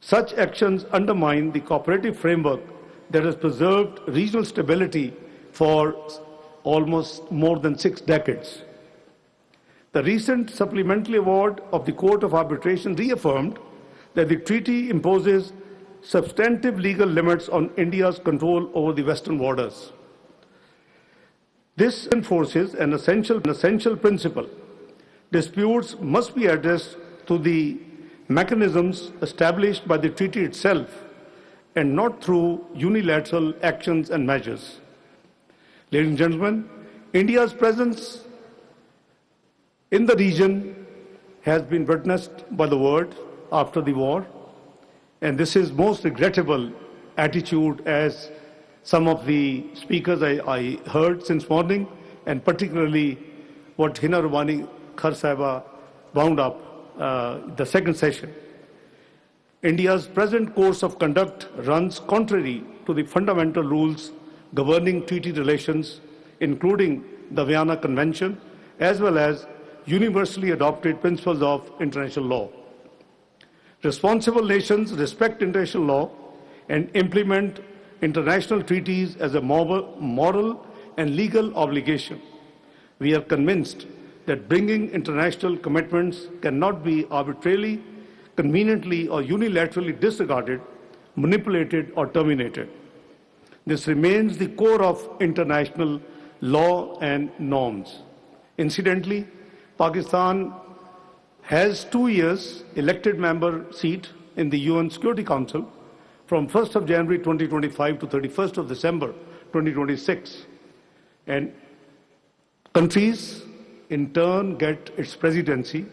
Such actions undermine the cooperative framework that has preserved regional stability for almost more than 6 decades. The recent supplementary award of the Court of Arbitration reaffirmed that the treaty imposes substantive legal limits on India's control over the western borders. This enforces an essential principle. Disputes must be addressed through the mechanisms established by the treaty itself and not through unilateral actions and measures. Ladies and gentlemen, India's presence in the region has been witnessed by the world after the war, and this is most regrettable attitude as some of the speakers I heard since morning, and particularly what Hina Rubani Khar Sahiba wound up the second session. India's present course of conduct runs contrary to the fundamental rules governing treaty relations, including the Vienna Convention, as well as universally adopted principles of international law. Responsible nations respect international law and implement international treaties as a moral and legal obligation. We are convinced that bringing international commitments cannot be arbitrarily, conveniently, or unilaterally disregarded, manipulated, or terminated. This remains the core of international law and norms. Incidentally, Pakistan has 2 years elected member seat in the UN Security Council from 1st of January 2025 to 31st of December 2026. And countries in turn get its presidency.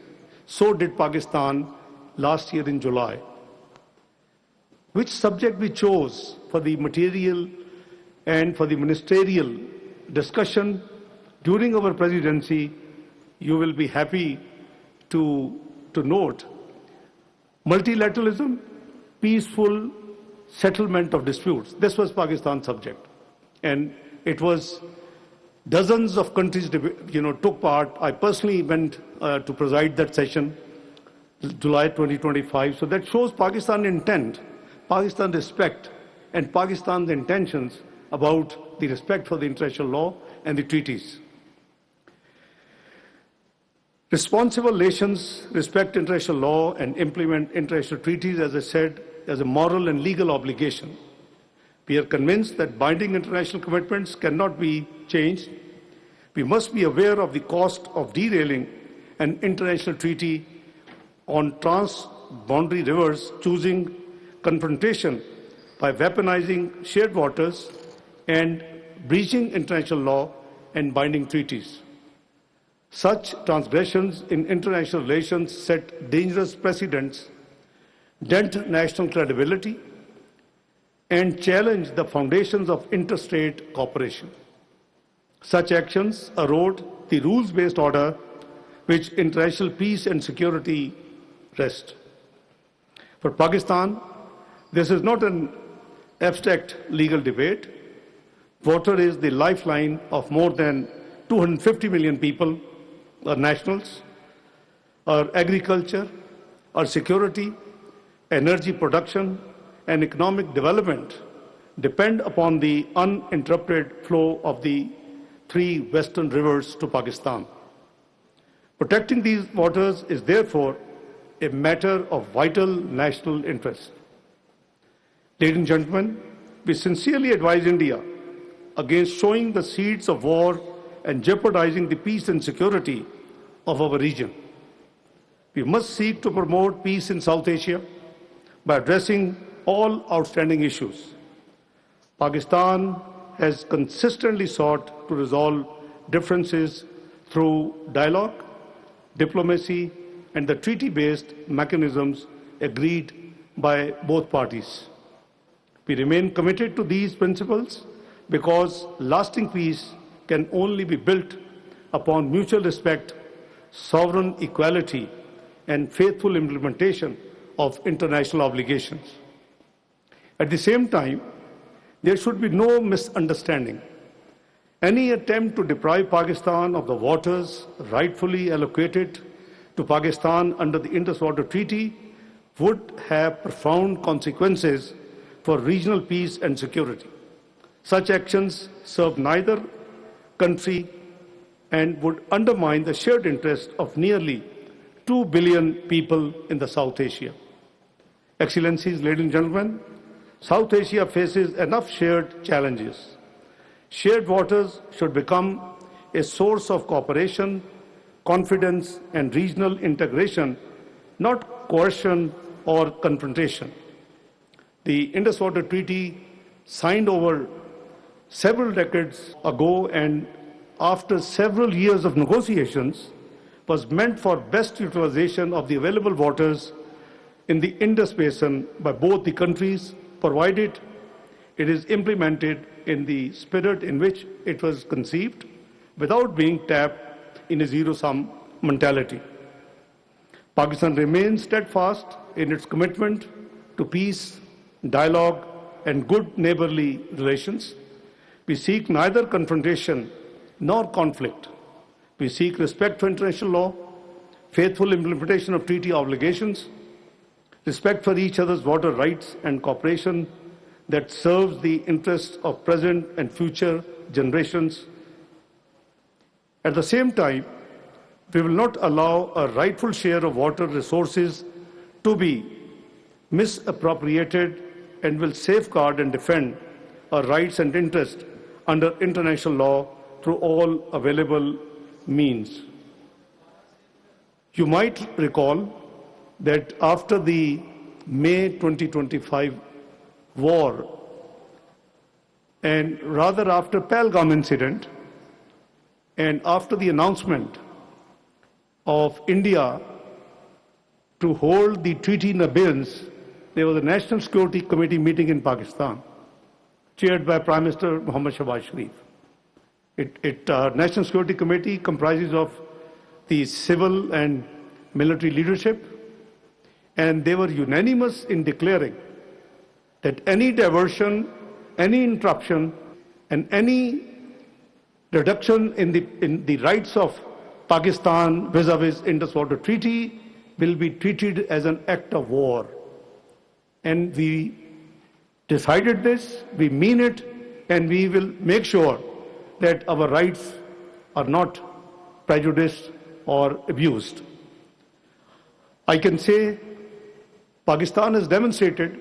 So did Pakistan last year in July. Which subject we chose for the material and for the ministerial discussion during our presidency, you will be happy to note multilateralism, peaceful settlement of disputes. This was Pakistan's subject. And it was dozens of countries took part. I personally went to preside that session, July 2025. So that shows Pakistan's intent, Pakistan's respect, and Pakistan's intentions about the respect for the international law and the treaties. Responsible nations respect international law and implement international treaties, as I said, as a moral and legal obligation. We are convinced that binding international commitments cannot be changed. We must be aware of the cost of derailing an international treaty on trans-boundary rivers, choosing confrontation by weaponizing shared waters and breaching international law and binding treaties. Such transgressions in international relations set dangerous precedents, dent national credibility, and challenge the foundations of interstate cooperation. Such actions erode the rules-based order which international peace and security rest. For Pakistan, this is not an abstract legal debate. Water is the lifeline of more than 250 million people, our nationals, our agriculture, our security, energy production, and economic development depend upon the uninterrupted flow of the 3 western rivers to Pakistan. Protecting these waters is therefore a matter of vital national interest. Ladies and gentlemen, we sincerely advise India against sowing the seeds of war and jeopardizing the peace and security of our region. We must seek to promote peace in South Asia by addressing all outstanding issues. Pakistan has consistently sought to resolve differences through dialogue, diplomacy, and the treaty-based mechanisms agreed by both parties. We remain committed to these principles because lasting peace can only be built upon mutual respect, sovereign equality, and faithful implementation of international obligations. At the same time, there should be no misunderstanding. Any attempt to deprive Pakistan of the waters rightfully allocated to Pakistan under the Indus Water Treaty would have profound consequences for regional peace and security. Such actions serve neither country and would undermine the shared interest of nearly 2 billion people in the South Asia. Excellencies, ladies and gentlemen, South Asia faces enough shared challenges. Shared waters should become a source of cooperation, confidence, and regional integration, not coercion or confrontation. The Indus Water Treaty, signed over several decades ago and after several years of negotiations, was meant for best utilization of the available waters in the Indus Basin by both the countries, provided it is implemented in the spirit in which it was conceived, without being tapped in a zero-sum mentality. Pakistan remains steadfast in its commitment to peace, dialogue, and good neighborly relations. We seek neither confrontation nor conflict. We seek respect for international law, faithful implementation of treaty obligations, respect for each other's water rights, and cooperation that serves the interests of present and future generations. At the same time, we will not allow a rightful share of water resources to be misappropriated and will safeguard and defend our rights and interests under international law through all available means. You might recall that after the May 2025 war, and rather after Pahalgam incident, and after the announcement of India to hold the treaty in abeyance, there was a National Security Committee meeting in Pakistan, chaired by Prime Minister Muhammad Shahbaz Sharif. National Security Committee comprises of the civil and military leadership, and they were unanimous in declaring that any diversion, any interruption, and any reduction in the rights of Pakistan vis-à-vis Indus Water Treaty will be treated as an act of war. And we decided this, we mean it, and we will make sure that our rights are not prejudiced or abused. I can say Pakistan has demonstrated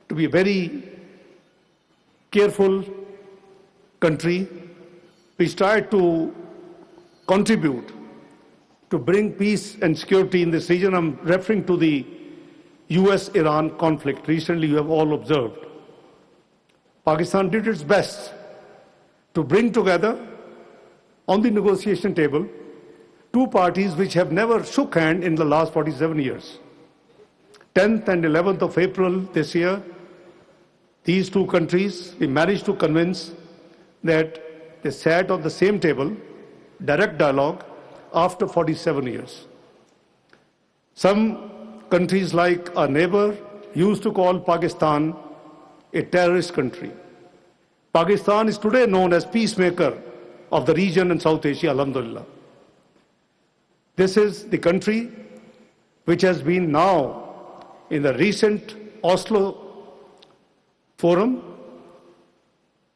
to be a very careful country which tried to contribute to bring peace and security in this region. I'm referring to the US-Iran conflict. Recently, you have all observed. Pakistan did its best to bring together on the negotiation table two parties which have never shook hands in the last 47 years. 10th and 11th of April this year, these two countries, we managed to convince that they sat on the same table, direct dialogue, after 47 years. Some countries like our neighbor used to call Pakistan a terrorist country. Pakistan is today known as peacemaker of the region in South Asia, alhamdulillah. This is the country which has been now in the recent Oslo forum.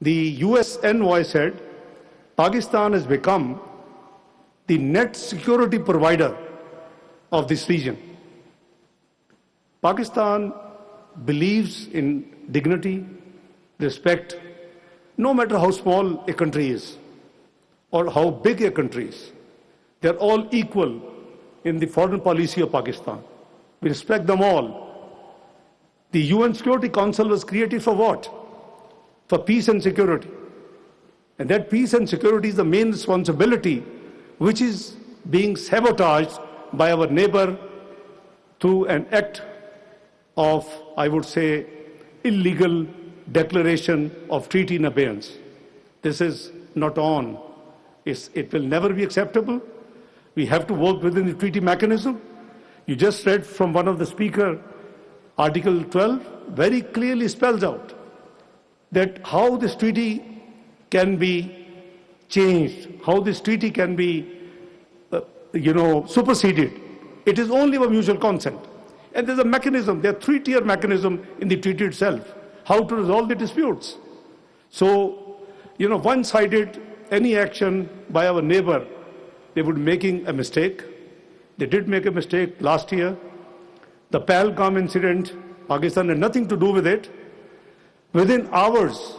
The US envoy said Pakistan has become the net security provider of this region. Pakistan believes in dignity, respect, no matter how small a country is or how big a country is. They're all equal in the foreign policy of Pakistan. We respect them all. The UN Security Council was created for what? For peace and security. And that peace and security is the main responsibility which is being sabotaged by our neighbor through an act of, I would say, illegal declaration of treaty in abeyance. This is not on. It will never be acceptable. We have to work within the treaty mechanism. You just read from one of the speaker, Article 12 very clearly spells out that how this treaty can be changed, how this treaty can be, superseded. It is only by mutual consent. And there's a mechanism, there are three-tier mechanism in the treaty itself, how to resolve the disputes. So, one-sided, any action by our neighbor, they would be making a mistake. They did make a mistake last year. The Pahalgam incident, Pakistan had nothing to do with it. Within hours,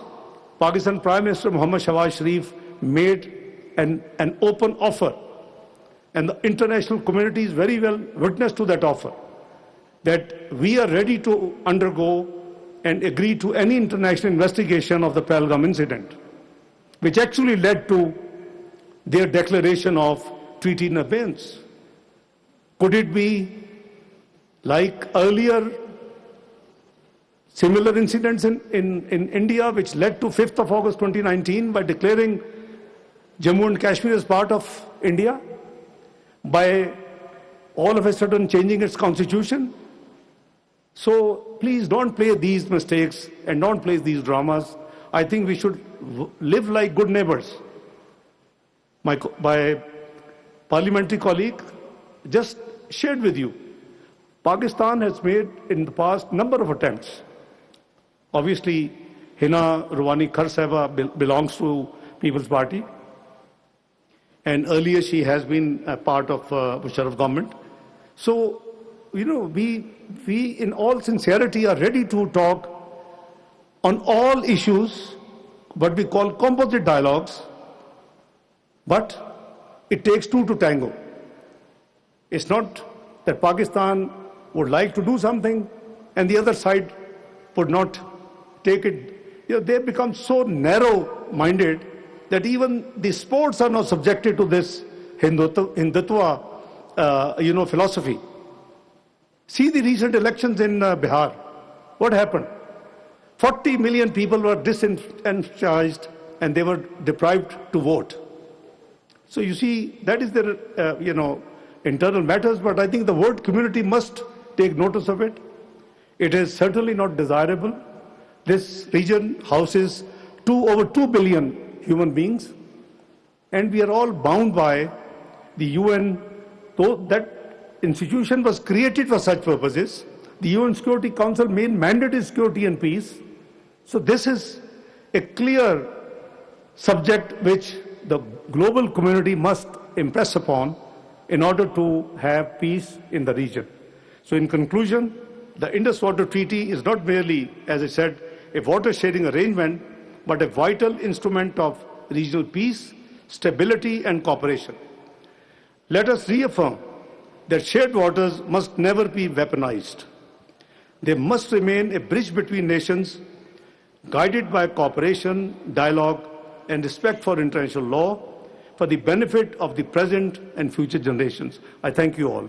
Pakistan Prime Minister Muhammad Shahbaz Sharif made an open offer. And the international community is very well witness to that offer, that we are ready to undergo and agree to any international investigation of the Pahalgam incident, which actually led to their declaration of treaty in abeyance. Could it be like earlier similar incidents in India, which led to 5th of August 2019 by declaring Jammu and Kashmir as part of India, by all of a sudden changing its constitution? So please don't play these mistakes and don't play these dramas. I think we should live like good neighbors. My parliamentary colleague just shared with you, Pakistan has made in the past number of attempts. Obviously, Hina Ruwani Khar Sahiba belongs to People's Party. And earlier she has been a part of Musharraf government. So, we in all sincerity are ready to talk on all issues, what we call composite dialogues, but it takes two to tango. It's not that Pakistan would like to do something and the other side would not take it. They become so narrow-minded that even the sports are not subjected to this Hindutva, philosophy. See the recent elections in Bihar. What happened? 40 million people were disenfranchised and they were deprived to vote. So you see, that is their, internal matters, but I think the world community must take notice of it. It is certainly not desirable. This region houses over 2 billion human beings, and we are all bound by the UN, though that institution was created for such purposes. The UN Security Council main mandate is security and peace. So this is a clear subject which the global community must impress upon in order to have peace in the region. So in conclusion, the Indus Water Treaty is not merely, as I said, a water sharing arrangement, but a vital instrument of regional peace, stability and cooperation. Let us reaffirm that shared waters must never be weaponized. They must remain a bridge between nations, guided by cooperation, dialogue and respect for international law, for the benefit of the present and future generations. I thank you all.